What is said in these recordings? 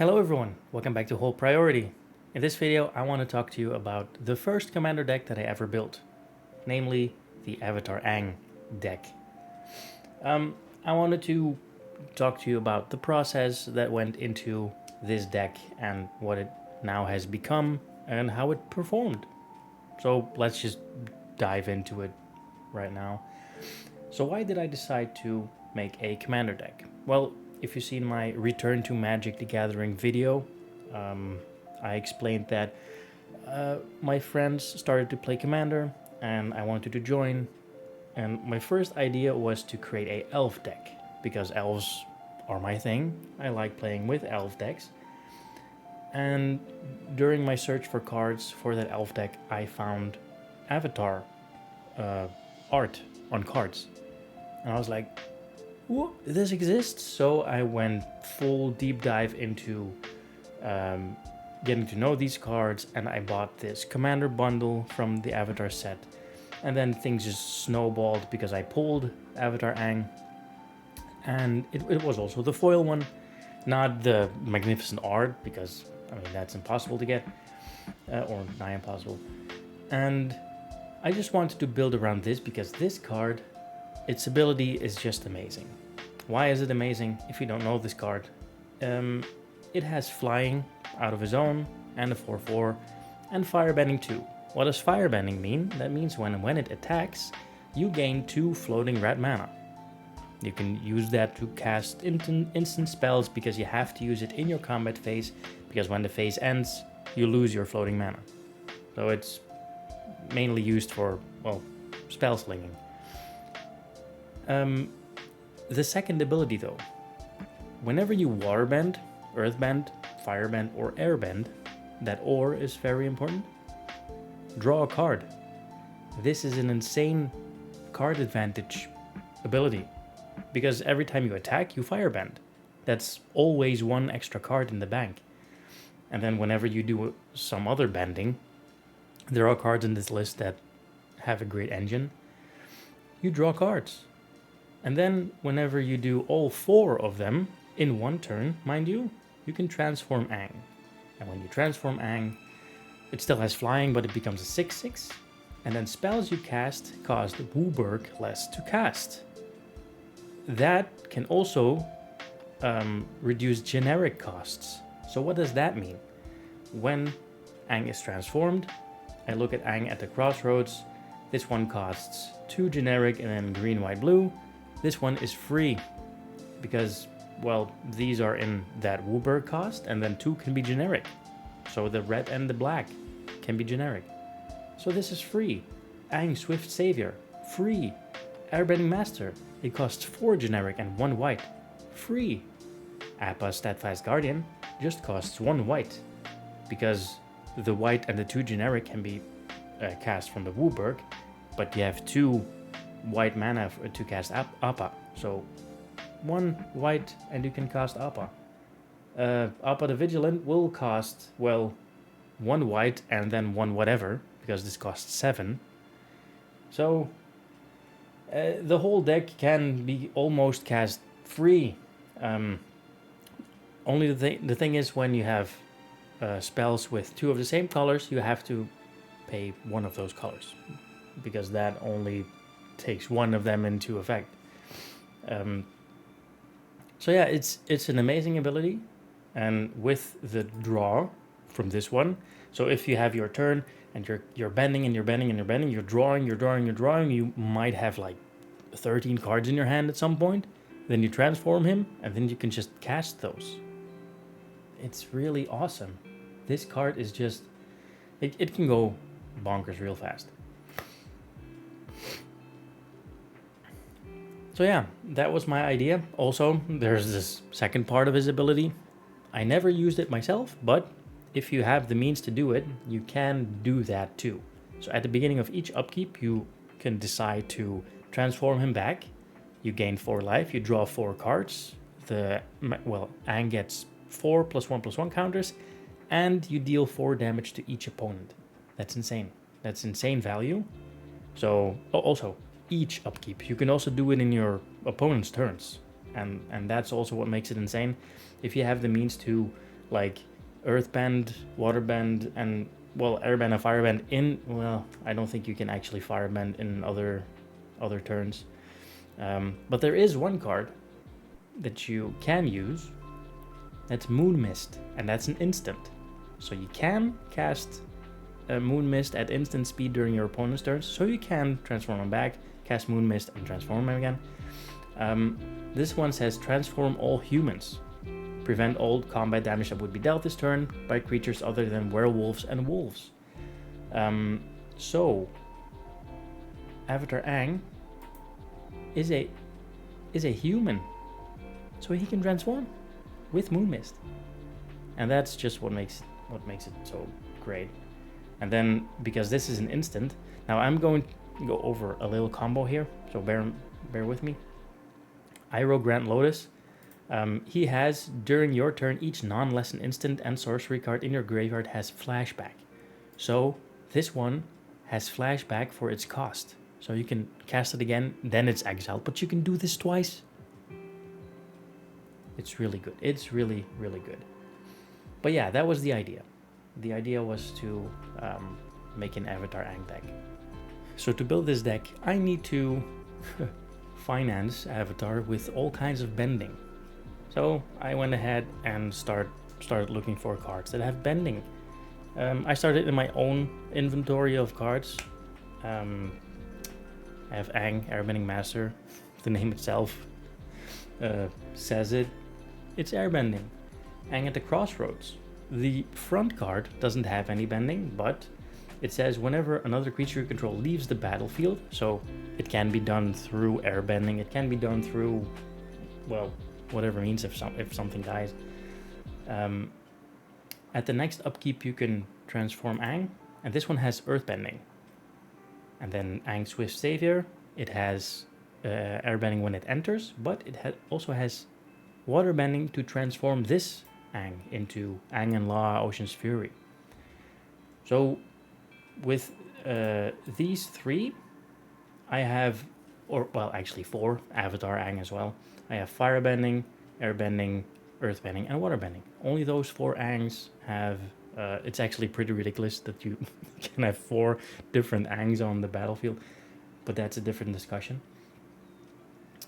Hello everyone, welcome back to Whole Priority. In this video I want to talk to you about the first commander deck that I ever built, namely the Avatar Aang deck. I wanted to talk to you about the process that went into this deck and what it now has become and how it performed. So let's just dive into it right now. So why did I decide to make a commander deck? Well, if you've seen my Return to Magic the Gathering video, I explained that my friends started to play Commander and I wanted to join. And my first idea was to create a elf deck because elves are my thing. I like playing with elf decks. And during my search for cards for that elf deck, I found Avatar art on cards. And I was like, what? This exists? So I went full deep dive into getting to know these cards, and I bought this commander bundle from the Avatar set. And then things just snowballed because I pulled Avatar Aang. And it was also the foil one, not the magnificent art, because I mean that's impossible to get, or nigh impossible. And I just wanted to build around this because this card, its ability is just amazing. Why is it amazing? If you don't know this card, it has flying out of his own and a 4/4 and firebending too. What does firebending mean? That means when it attacks, you gain 2 floating red mana. You can use that to cast instant spells because you have to use it in your combat phase, because when the phase ends, you lose your floating mana. So it's mainly used for, well, spell slinging. The second ability though, whenever you waterbend, earthbend, firebend, or airbend, that or is very important, draw a card. This is an insane card advantage ability, because every time you attack, you firebend. That's always 1 extra card in the bank. And then whenever you do some other bending, there are cards in this list that have a great engine. You draw cards. And then whenever you do all 4 of them in 1 turn, mind you, you can transform Aang. And when you transform Aang, it still has flying, but it becomes a 6/6. And then spells you cast cost Wooburg less to cast. That can also reduce generic costs. So what does that mean? When Aang is transformed, I look at Aang at the crossroads. This one costs 2 generic and then green, white, blue. This one is free because, well, these are in that Wooburg cost, and then 2 can be generic. So the red and the black can be generic. So this is free. Aang Swift Savior, free. Airbending Master, it costs 4 generic and 1 white, free. Appa Steadfast Guardian just costs 1 white, because the white and the 2 generic can be cast from the Wooburg, but you have 2 white mana to cast Appa. So 1 white and you can cast Appa. Appa the Vigilant will cost, well, 1 white and then 1 whatever, because this costs 7. So the whole deck can be almost cast free. Only the thing is, when you have spells with 2 of the same colors, you have to pay 1 of those colors, because that only takes 1 of them into effect. So yeah, it's an amazing ability, and with the draw from this one, so if you have your turn and you're bending and you're bending and you're bending, you're drawing, you might have like 13 cards in your hand at some point. Then you transform him, and then you can just cast those. It's really awesome. This card is just, it can go bonkers real fast. So yeah, that was my idea. Also, there's this second part of his ability. I never used it myself, but if you have the means to do it, you can do that too. So at the beginning of each upkeep, you can decide to transform him back. You gain 4 life, you draw 4 cards. Aang gets 4 +1/+1 counters, and you deal 4 damage to each opponent. That's insane. That's insane value. So, also, each upkeep. You can also do it in your opponent's turns. And that's also what makes it insane. If you have the means to like Earthbend, Waterbend, and well, Airbend and Firebend in. Well, I don't think you can actually Firebend in other turns. But there is one card that you can use. That's Moon Mist, and that's an instant. So you can cast Moon Mist at instant speed during your opponent's turns. So you can transform him back, cast Moon Mist, and transform him again. This one says transform all humans. Prevent all combat damage that would be dealt this turn by creatures other than werewolves and wolves. So Avatar Aang is a human, so he can transform with Moon Mist, and that's just what makes it so great. And then because this is an instant, now I'm going to go over a little combo here, so bear with me. Iroh Grand Lotus. He has, during your turn, each non-lesson instant and sorcery card in your graveyard has flashback. So this one has flashback for its cost. So you can cast it again, then it's exiled, but you can do this twice. It's really good. It's really, really good. But yeah, that was the idea. The idea was to make an Avatar Aang deck. So to build this deck, I need to finance Avatar with all kinds of bending. So I went ahead and started looking for cards that have bending. I started in my own inventory of cards. I have Aang, Airbending Master. The name itself says it. It's airbending. Aang at the Crossroads. The front card doesn't have any bending, but it says whenever another creature you control leaves the battlefield, so it can be done through airbending, it can be done through, well, whatever means if something dies. At the next upkeep you can transform Aang, and this one has earthbending. And then Aang Swift Savior, it has airbending when it enters, but it also has waterbending to transform this Aang into Aang and La Ocean's Fury. So with these three, I have, actually four, Avatar Aang as well. I have firebending, airbending, earthbending, and waterbending. Only those four Aangs have. It's actually pretty ridiculous that you can have four different Aangs on the battlefield, but that's a different discussion.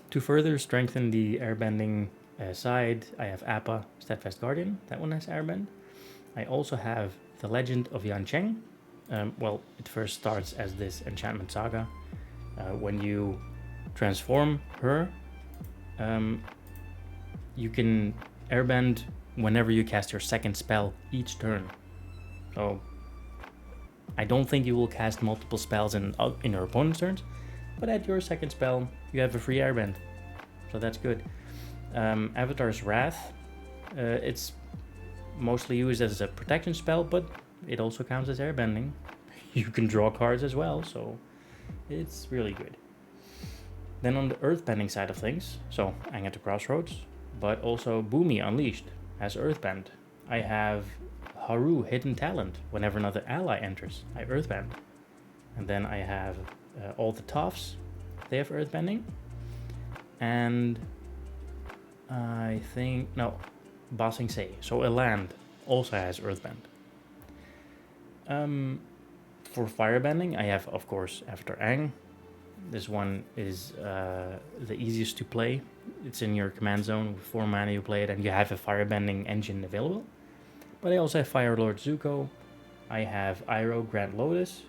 To further strengthen the airbending side, I have Appa, Steadfast Guardian. That one has airbend. I also have the Legend of Yan Cheng. It first starts as this enchantment saga. When you transform her, you can airbend whenever you cast your second spell each turn. So I don't think you will cast multiple spells in your opponent's turns, but at your second spell you have a free airbend, so that's good. Avatar's Wrath, it's mostly used as a protection spell, but it also counts as airbending. You can draw cards as well, so it's really good. Then on the earthbending side of things, so Aang at the Crossroads, but also Boomy Unleashed has earthbend. I have Haru Hidden Talent. Whenever another ally enters, I earthbend. And then I have all the Toffs, they have earthbending. And I think, no, Ba Sing Se, so a land, also has earthbend. For firebending, I have, of course, Avatar Aang. This one is the easiest to play. It's in your command zone. With 4 mana you play it, and you have a firebending engine available. But I also have Fire Lord Zuko. I have Iroh Grand Lotus,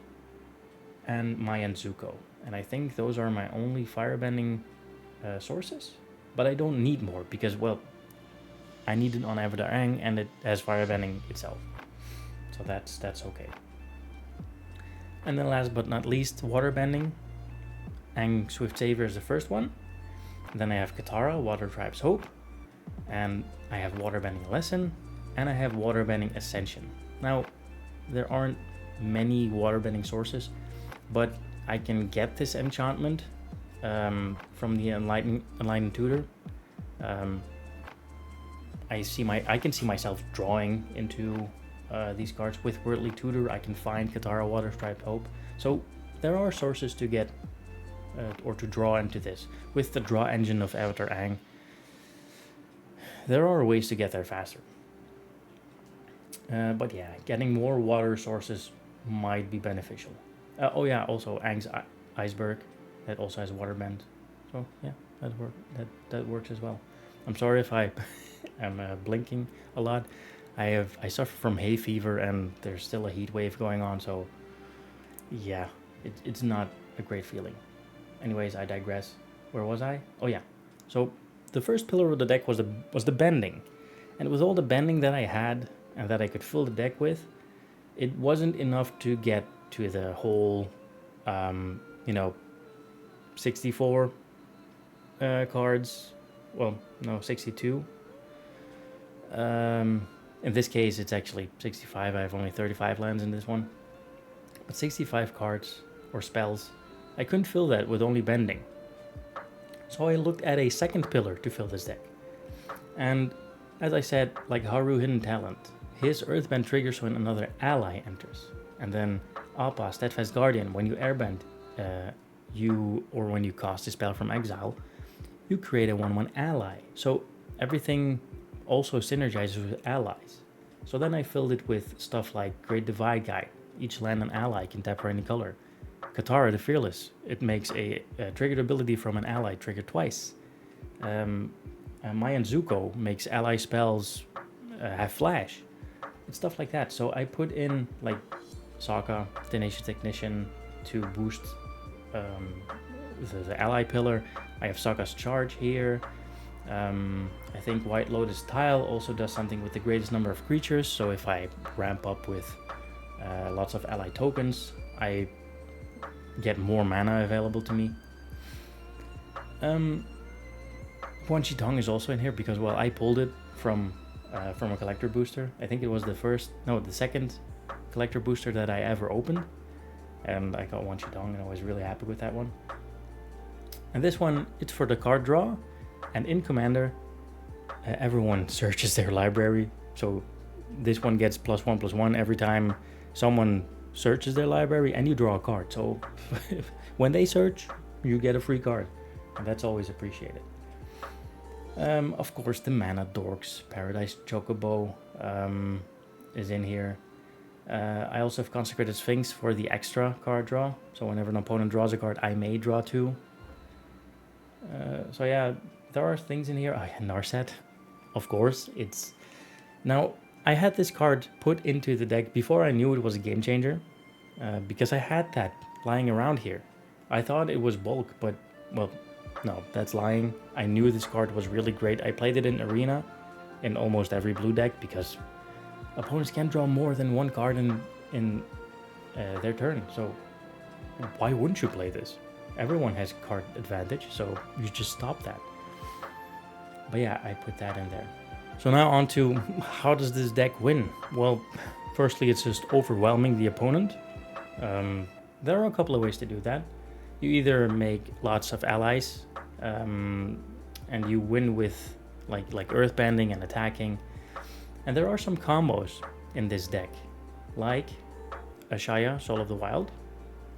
and Mayan Zuko. And I think those are my only firebending sources. But I don't need more because, well, I need it on Avatar Aang, and it has firebending itself. So that's okay. And then last but not least, waterbending. Aang Swift Savior is the first one. Then I have Katara, Water Tribe's Hope. And I have Waterbending Lesson. And I have Waterbending Ascension. Now, there aren't many waterbending sources, but I can get this enchantment from the Enlightened Tutor. I can see myself drawing into these cards. With Worldly Tutor, I can find Katara, Water Tribe's Hope. So there are sources to get or to draw into this. With the draw engine of Avatar Aang, there are ways to get there faster. But yeah, getting more water sources might be beneficial. Oh yeah, also Aang's iceberg that also has water bend. So yeah, that works as well. I'm sorry if I am blinking a lot. I suffer from hay fever and there's still a heat wave going on. So yeah, it's not a great feeling. Anyways, I digress. Where was I? Oh yeah. So the first pillar of the deck was the bending, and with all the bending that I had and that I could fill the deck with, it wasn't enough to get to the whole, um, you know, 64 cards. Well, no, 62. In this case, it's actually 65. I have only 35 lands in this one, but 65 cards or spells. I couldn't fill that with only bending. So I looked at a second pillar to fill this deck. And as I said, like Haru Hidden Talent, his Earthbend triggers when another ally enters. And then Appa, Steadfast Guardian, when you airbend or when you cast a spell from exile, you create a 1/1 ally. So everything also synergizes with allies. So then I filled it with stuff like Great Divide Guide. Each land and ally can tap for any color. Katara the Fearless, it makes a triggered ability from an ally trigger twice. Mayan Zuko makes ally spells have flash. It's stuff like that. So I put in like Sokka, Tenacious Technician to boost the ally pillar. I have Sokka's Charge here. I think White Lotus Tile also does something with the greatest number of creatures. So if I ramp up with lots of ally tokens, I get more mana available to me. Quan Chi Tong is also in here because, well, I pulled it from a collector booster. I think it was the second collector booster that I ever opened, and I got Quan Chi Tong, and I was really happy with that one. And this one, it's for the card draw, and in Commander, everyone searches their library. So this one gets +1/+1 every time someone searches their library, and you draw a card. So when they search, you get a free card, and that's always appreciated. Of course, the Mana Dorks, Paradise Chocobo is in here. I also have Consecrated Sphinx for the extra card draw. So whenever an opponent draws a card, I may draw two. So yeah, there are things in here. Oh yeah, Narset, of course. Now, I had this card put into the deck before I knew it was a game changer, because I had that lying around here. I thought it was bulk, but, well, no, that's lying. I knew this card was really great. I played it in Arena in almost every blue deck because opponents can't draw more than one card in their turn. So why wouldn't you play this? Everyone has card advantage, so you just stop that. But yeah, I put that in there. So now on to how does this deck win? Well, firstly, it's just overwhelming the opponent. There are a couple of ways to do that. You either make lots of allies, and you win with like earthbending and attacking. And there are some combos in this deck, like Ashaya, Soul of the Wild.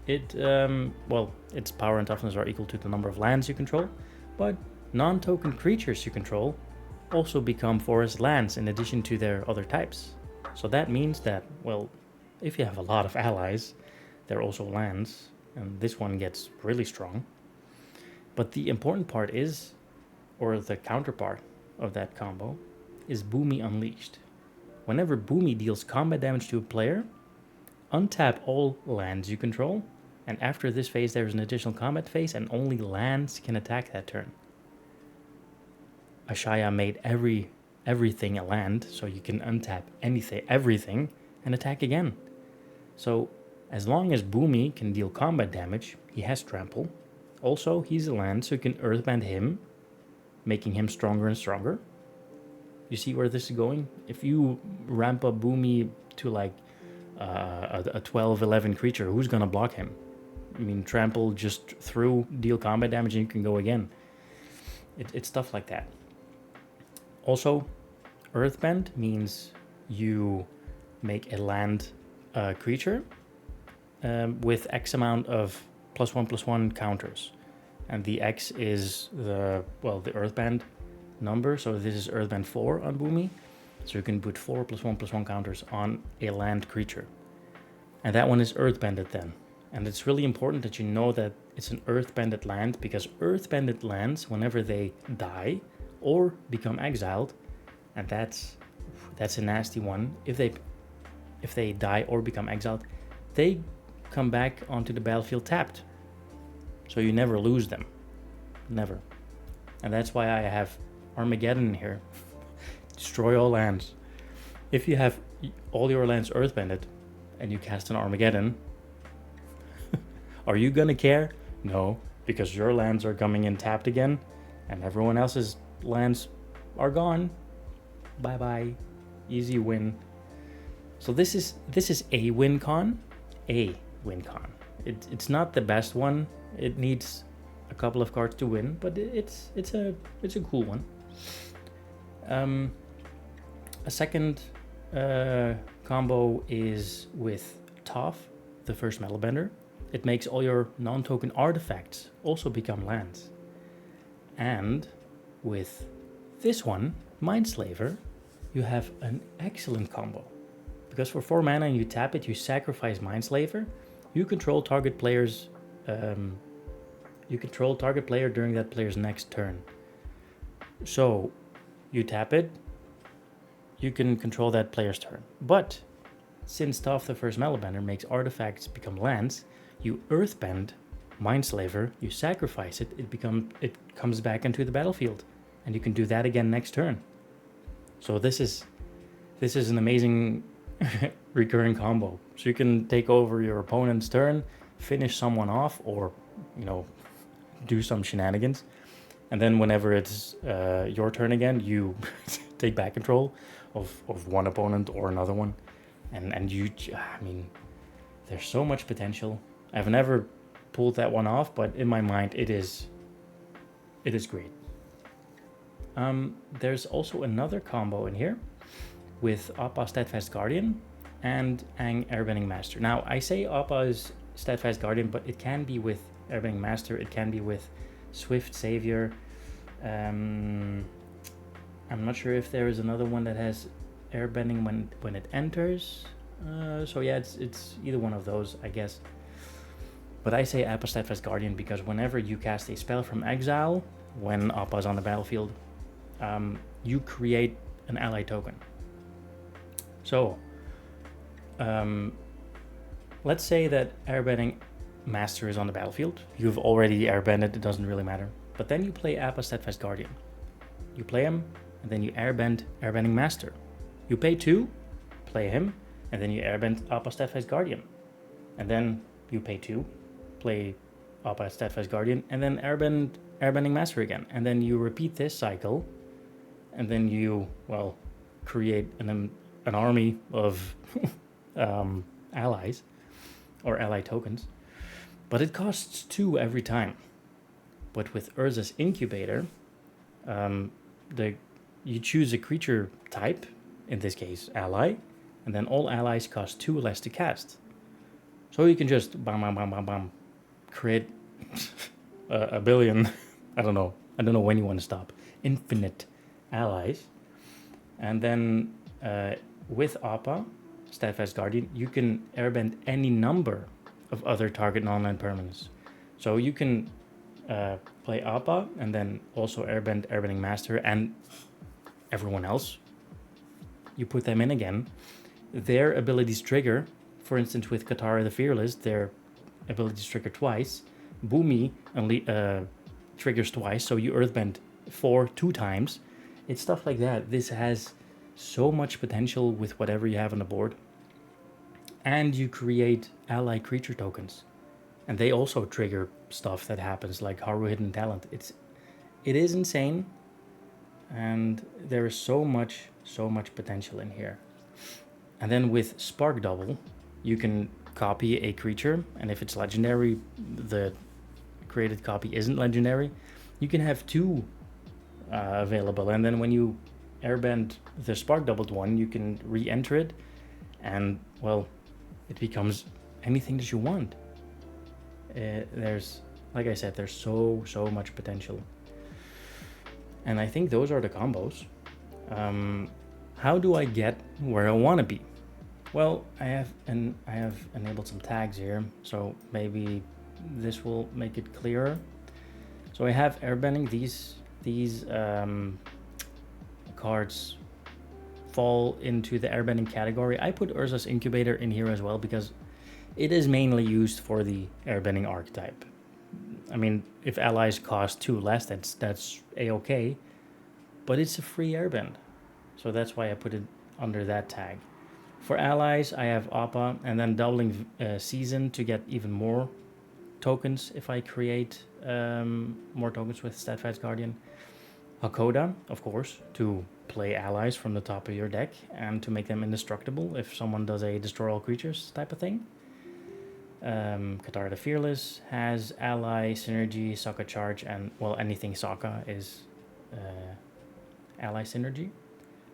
Its power and toughness are equal to the number of lands you control, but non-token creatures you control also become forest lands in addition to their other types. So that means that, well, if you have a lot of allies, they're also lands, and this one gets really strong. But the important part is, or the counterpart of that combo, is Boomy Unleashed. Whenever Boomy deals combat damage to a player, untap all lands you control, and after this phase there's an additional combat phase and only lands can attack that turn. Ashaya made everything a land, so you can untap everything, and attack again. So as long as Boomy can deal combat damage, he has trample. Also, he's a land, so you can earthbend him, making him stronger and stronger. You see where this is going? If you ramp up Boomy to like a 12-11 creature, who's gonna block him? I mean, trample just through, deal combat damage, and you can go again. It's stuff like that. Also, earthbend means you make a land creature with X amount of +1/+1 counters, and the X is the earthbend number. So this is earthbend 4 on Boomy. So you can put 4+1/+1 counters on a land creature. And that one is earth-banded then. And it's really important that you know that it's an earth-banded land, because earth-banded lands, whenever they die or become exiled, and that's a nasty one, if they die or become exiled, they come back onto the battlefield tapped. So you never lose them. Never. And that's why I have Armageddon here. Destroy all lands. If you have all your lands earth-banded and you cast an Armageddon, are you gonna care? No, because your lands are coming in tapped again and everyone else's lands are gone. Bye-bye. Easy win. So this is a win con. A win con. It's not the best one. It needs a couple of cards to win, but it's a cool one. A second combo is with Toph, the first Metal Bender. It makes all your non-token artifacts also become lands. And with this one, Mindslaver, you have an excellent combo. Because for 4 mana and you tap it, you sacrifice Mindslaver. You control target players. You control target player during that player's next turn. So you tap it, you can control that player's turn. But since Toph the first Metalbender makes artifacts become lands, you earthbend Mindslaver, you sacrifice it, it comes back into the battlefield, and you can do that again next turn. So this is an amazing recurring combo. So you can take over your opponent's turn, finish someone off, or do some shenanigans, and then whenever it's your turn again, you take back control of one opponent or another one, and you, I mean, there's so much potential. I've never pulled that one off, but in my mind, it is great. There's also another combo in here with Appa Steadfast Guardian and Aang Airbending Master. Now, I say Appa is Steadfast Guardian, but it can be with Airbending Master, it can be with Swift Savior. I'm not sure if there is another one that has Airbending when it enters. So yeah, it's either one of those, I guess. But I say Appa Steadfast Guardian because whenever you cast a spell from exile, when Appa is on the battlefield, you create an ally token. So, let's say that Airbending Master is on the battlefield. You've already airbended, it doesn't really matter. But then you play Appa Steadfast Guardian. You play him, and then you airbend Airbending Master. You pay 2, play him, and then you airbend Appa Steadfast Guardian. And then you pay 2, play Appa Steadfast Guardian, and then airbend Airbending Master again. And then you repeat this cycle, and then you, create an army of allies, or ally tokens. But it costs 2 every time. But with Urza's Incubator, you choose a creature type, in this case ally, and then all allies cost 2 less to cast. So you can just create a billion, I don't know when you want to stop, infinite allies. And then with Appa, Steadfast Guardian, you can airbend any number of other target non-land permanents. So you can play Appa and then also Airbending Master and everyone else. You put them in again. Their abilities trigger. For instance, with Katara the Fearless, their abilities trigger twice. Boomy triggers twice, so you earthbend 2 times. It's stuff like that. This has so much potential with whatever you have on the board. And you create ally creature tokens. And they also trigger stuff that happens, like Haru Hidden Talent. It is insane. And there is so much potential in here. And then with Spark Double, you can copy a creature, and if it's legendary, the created copy isn't legendary. You can have 2 available, and then when you airbend the Spark Doubled one, you can re-enter it, and it becomes anything that you want. There's, like I said, there's so much potential. And I think those are the combos. How do I get where I want to be? Well, I have enabled some tags here, so maybe this will make it clearer. So I have airbending. These cards fall into the airbending category. I put Urza's Incubator in here as well because it is mainly used for the airbending archetype. I mean, if allies cost 2 less, that's a-okay, but it's a free airbend, so that's why I put it under that tag. For allies, I have Appa, and then doubling season to get even more tokens if I create more tokens with Steadfast Guardian. Hakoda, of course, to play allies from the top of your deck and to make them indestructible if someone does a destroy all creatures type of thing. Katara the Fearless has ally, synergy, Sokka charge, and well, anything Sokka is ally synergy.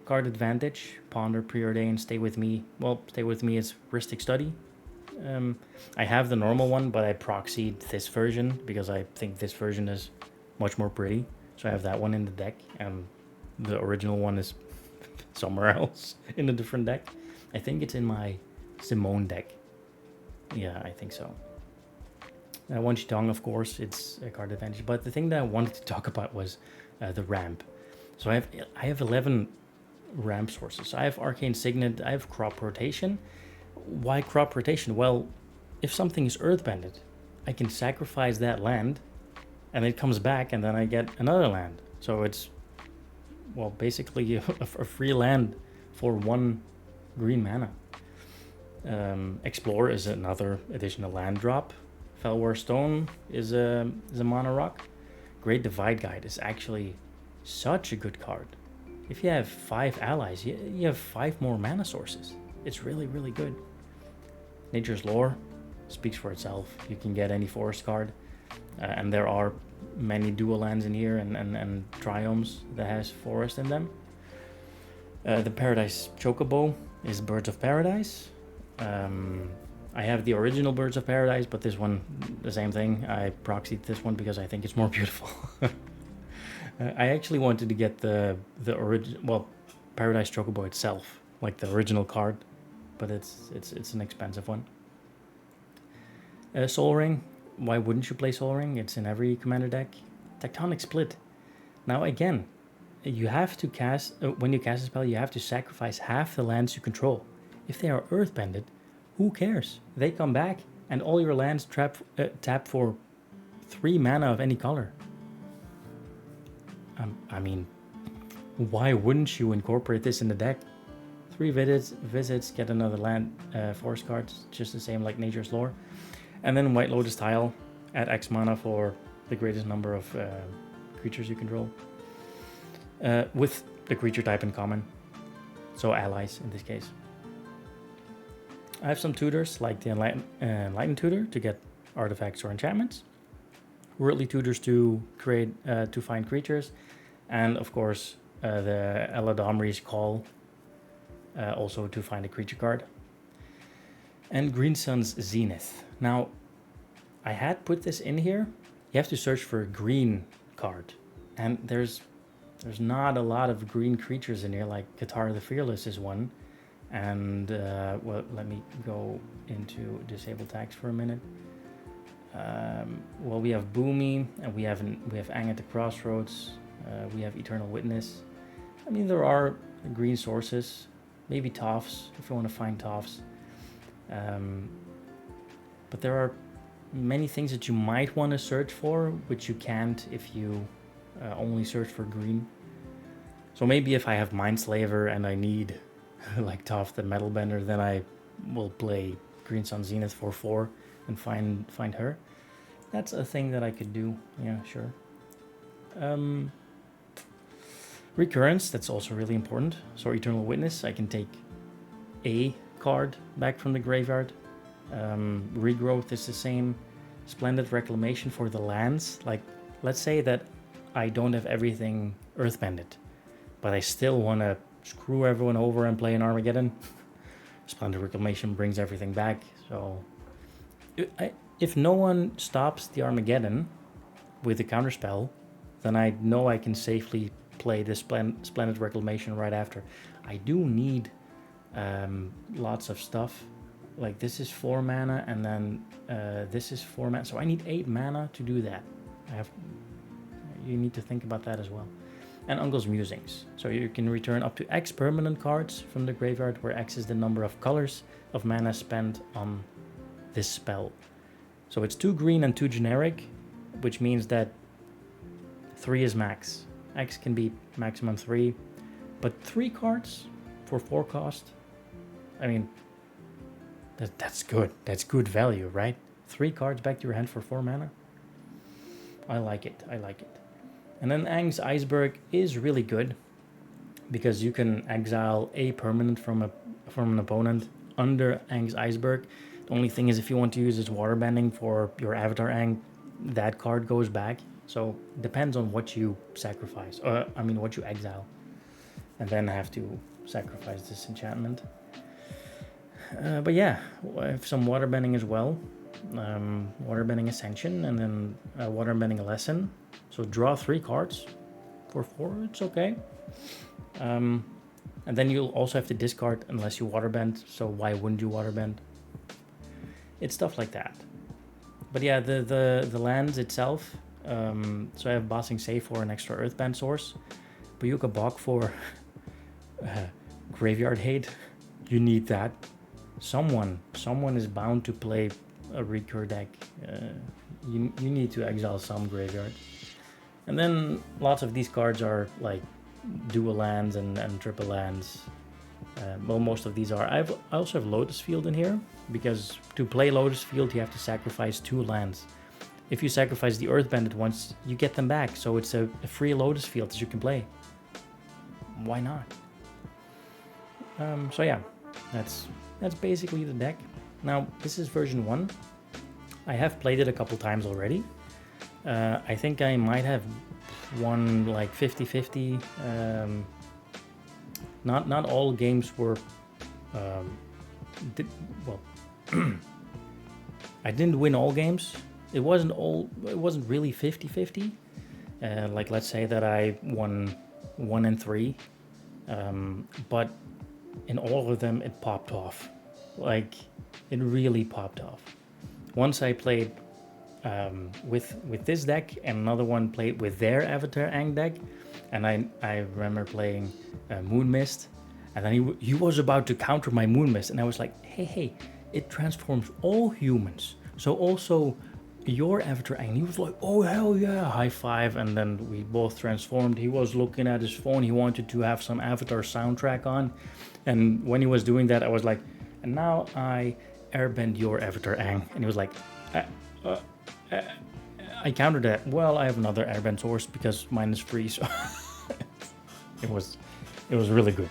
Card advantage, Ponder, Preordain, Stay With Me. Well, Stay With Me is Ristic Study. I have the normal one, but I proxied this version because I think this version is much more pretty. So I have that one in the deck, and the original one is somewhere else in a different deck. I think it's in my Simone deck. Yeah, I think so. One Chitong, of course, it's a card advantage. But the thing that I wanted to talk about was the ramp. So I have 11 ramp sources. I have Arcane Signet, I have Crop Rotation. Why Crop Rotation? Well, if something is earthbended, I can sacrifice that land and it comes back and then I get another land. So it's, well, basically a free land for 1 green mana. Explore is another additional land drop. Felwar Stone is a mana rock. Great Divide Guide is actually such a good card. If you have 5 allies, you have 5 more mana sources. It's really, really good. Nature's Lore speaks for itself. You can get any forest card. And there are many dual lands in here and triomes that has forest in them. The Paradise Chocobo is Birds of Paradise. I have the original Birds of Paradise, but this one, the same thing. I proxied this one because I think it's more beautiful. I actually wanted to get the original, well, Paradise Chocobo itself, like the original card, but it's an expensive one. Soul Ring, why wouldn't you play Soul Ring? It's in every commander deck. Tectonic Split. Now again, you have to cast, when you cast a spell, you have to sacrifice half the lands you control. If they are earthbended, who cares? They come back and all your lands tap for 3 mana of any color. I mean, why wouldn't you incorporate this in the deck? 3 visits, get another land, forest cards, just the same like Nature's Lore. And then White Lotus Tile, add X mana for the greatest number of creatures you control. With the creature type in common. So allies in this case. I have some tutors like the Enlightened Tutor to get artifacts or enchantments. Worldly tutors to create to find creatures, and of course the Eladamri's Call also to find a creature card. And Green Sun's Zenith. Now, I had put this in here. You have to search for a green card, and there's not a lot of green creatures in here. Like Katara the Fearless is one, and well, let me go into disable tags for a minute. Well, we have Boomy, and we have Aang at the Crossroads. We have Eternal Witness. I mean, there are green sources. Maybe Toffs, if you want to find Toffs. But there are many things that you might want to search for, which you can't if you only search for green. So maybe if I have Mindslaver and I need like Toph the Metal Bender, then I will play Green Sun Zenith for 4 and find her. That's a thing that I could do. Yeah, sure. Recurrence, that's also really important. So Eternal Witness, I can take a card back from the graveyard. Regrowth is the same. Splendid Reclamation for the lands. Like, let's say that I don't have everything earthbended, but I still want to screw everyone over and play an Armageddon. Splendid Reclamation brings everything back. So if no one stops the Armageddon with the counterspell, then I know I can safely play this Splendid Reclamation right after. I do need lots of stuff. Like this is 4 mana, and then this is 4 mana, so I need 8 mana to do that. You need to think about that as well. And Uncle's Musings. So you can return up to X permanent cards from the graveyard, where X is the number of colors of mana spent on this spell. So it's 2 green and 2 generic, which means that 3 is max. X can be maximum 3, but 3 cards for 4 cost. I mean, that's good. That's good value, right? 3 cards back to your hand for 4 mana. I like it. I like it. And then Aang's Iceberg is really good because you can exile a permanent from an opponent under Aang's Iceberg. The only thing is, if you want to use his waterbending for your Avatar Aang, that card goes back. So depends on what you sacrifice, what you exile, and then have to sacrifice this enchantment. But yeah, I have some waterbending as well. Waterbending Ascension, and then waterbending Lesson. So draw 3 cards for 4, it's okay. And then you'll also have to discard unless you waterbend, so why wouldn't you waterbend? It's stuff like that. But yeah, the lands itself, so I have Bossing Safe for an extra Earthband source, but Yuka Bok for Graveyard Hate. You need that. Someone is bound to play a recur deck. You need to exile some graveyard. And then lots of these cards are like dual lands and triple lands. Well, most of these are. I also have Lotus Field in here, because to play Lotus Field you have to sacrifice 2 lands. If you sacrifice the Earth Bandit once, you get them back, so it's a free Lotus Field that you can play. Why not? So yeah, that's basically the deck. Now, this is version 1. I have played it a couple times already. I think I might have won like 50-50. Not all games were... I didn't win all games. It wasn't really 50-50. Like, let's say that I won 1 and 3. But in all of them, it popped off. Like, it really popped off. Once I played with this deck, and another one played with their Avatar Aang deck, and I remember playing Moon Mist, and then he was about to counter my Moon Mist, and I was like, hey, it transforms all humans, so also your Avatar Aang. He was like, oh hell yeah, high five, and then we both transformed. He was looking at his phone, he wanted to have some Avatar soundtrack on, and when he was doing that, I was like, and now I airbend your Avatar Aang, and he was like, I countered that. Well, I have another airbend source because mine is free, so it was really good.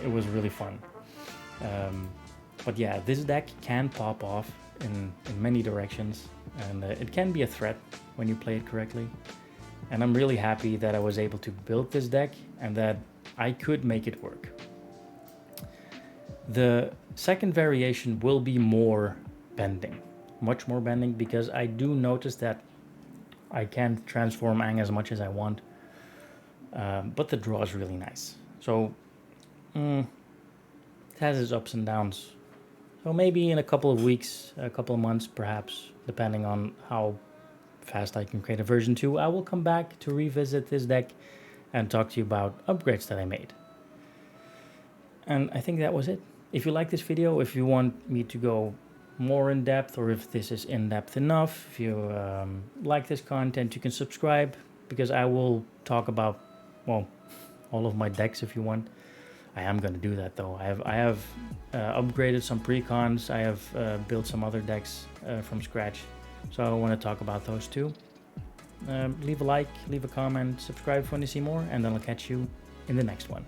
It was really fun. But yeah, this deck can pop off in many directions, and it can be a threat when you play it correctly. And I'm really happy that I was able to build this deck and that I could make it work. The second variation will be more bending, much more bending, because I do notice that I can't transform Aang as much as I want, but the draw is really nice. So it has its ups and downs. So maybe in a couple of weeks, a couple of months perhaps, depending on how fast I can create a version 2, I will come back to revisit this deck and talk to you about upgrades that I made. And I think that was it. If you like this video, if you want me to go more in depth, or if this is in depth enough, if you like this content, you can subscribe, because I will talk about, well, all of my decks if you want. I am going to do that though. I have upgraded some precons. I have built some other decks from scratch, so I want to talk about those too. Leave a like, leave a comment, subscribe if you want to see more, and then I'll catch you in the next one.